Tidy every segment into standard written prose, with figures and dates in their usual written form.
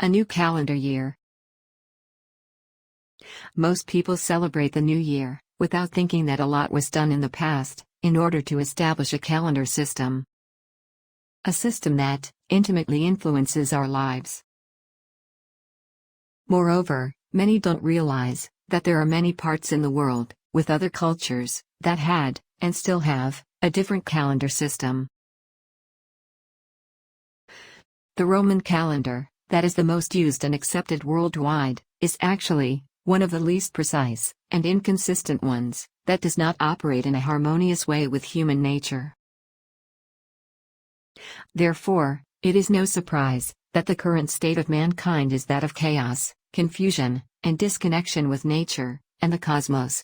new calendar year. Most people celebrate the new year, without thinking that a lot was done in the past, in order to establish a calendar system. A system that, intimately influences our lives. Moreover, many don't realize, that there are many parts in the world, with other cultures, that had, and still have, a different calendar system. The Roman calendar, that is the most used and accepted worldwide, is actually one of the least precise and inconsistent ones, that does not operate in a harmonious way with human nature. Therefore, it is no surprise that the current state of mankind is that of chaos, confusion, and disconnection with nature and the cosmos.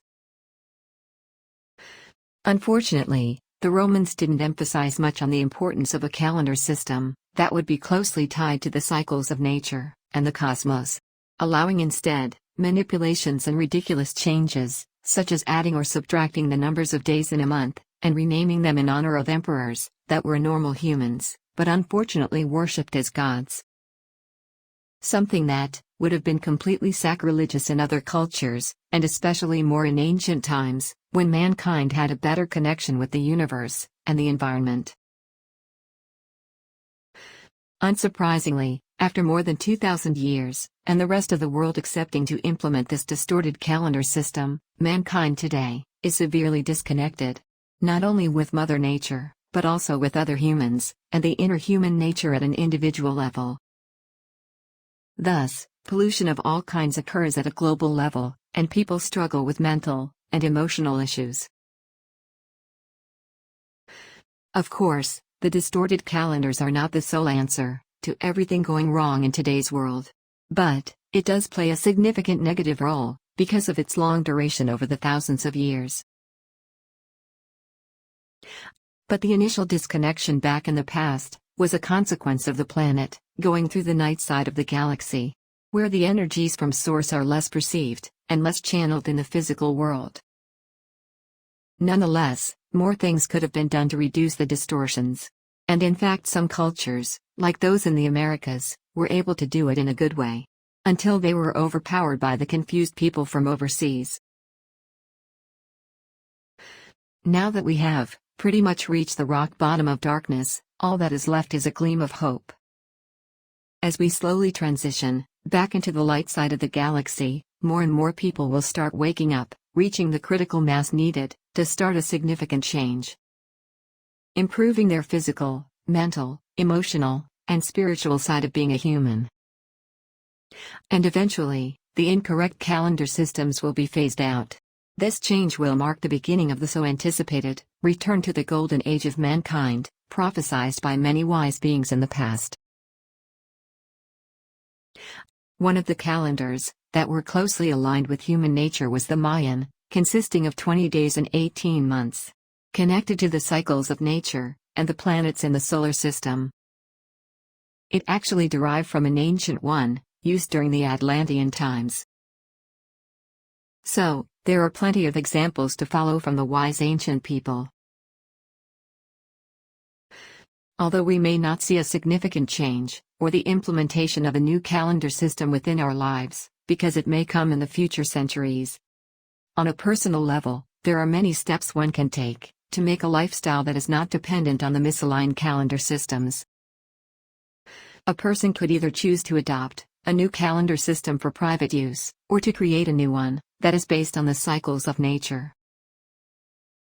Unfortunately, the Romans didn't emphasize much on the importance of a calendar system that would be closely tied to the cycles of nature and the cosmos, allowing instead manipulations and ridiculous changes, such as adding or subtracting the numbers of days in a month, and renaming them in honor of emperors that were normal humans, but unfortunately worshipped as gods. Something that would have been completely sacrilegious in other cultures, and especially more in ancient times, when mankind had a better connection with the universe and the environment. Unsurprisingly, after more than 2,000 years, and the rest of the world accepting to implement this distorted calendar system, mankind today is severely disconnected, not only with Mother Nature, but also with other humans, and the inner human nature at an individual level. Thus, pollution of all kinds occurs at a global level, and people struggle with mental and emotional issues. Of course, the distorted calendars are not the sole answer to everything going wrong in today's world. But it does play a significant negative role, because of its long duration over the thousands of years. But the initial disconnection back in the past was a consequence of the planet going through the night side of the galaxy, where the energies from source are less perceived and less channeled in the physical world. Nonetheless, more things could have been done to reduce the distortions. And in fact, some cultures, like those in the Americas, were able to do it in a good way, until they were overpowered by the confused people from overseas. Now that we have pretty much reached the rock bottom of darkness, all that is left is a gleam of hope. As we slowly transition back into the light side of the galaxy, more and more people will start waking up, reaching the critical mass needed to start a significant change, improving their physical, mental, emotional, and spiritual side of being a human. And eventually, the incorrect calendar systems will be phased out. This change will mark the beginning of the so anticipated return to the golden age of mankind, prophesied by many wise beings in the past. One of the calendars that were closely aligned with human nature was the Mayan, consisting of 20 days and 18 months, connected to the cycles of nature and the planets in the solar system. It actually derived from an ancient one, used during the Atlantean times. So, there are plenty of examples to follow from the wise ancient people. Although we may not see a significant change, or the implementation of a new calendar system within our lives, because it may come in the future centuries. On a personal level, there are many steps one can take to make a lifestyle that is not dependent on the misaligned calendar systems. A person could either choose to adopt a new calendar system for private use, or to create a new one that is based on the cycles of nature.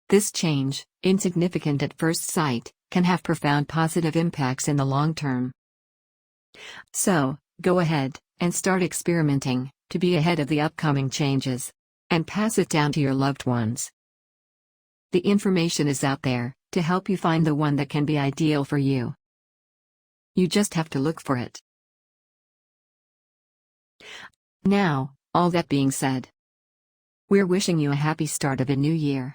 This change, insignificant at first sight, can have profound positive impacts in the long term. So, go ahead and start experimenting to be ahead of the upcoming changes, and pass it down to your loved ones. The information is out there to help you find the one that can be ideal for you. You just have to look for it. Now, all that being said, we're wishing you a happy start of a new year.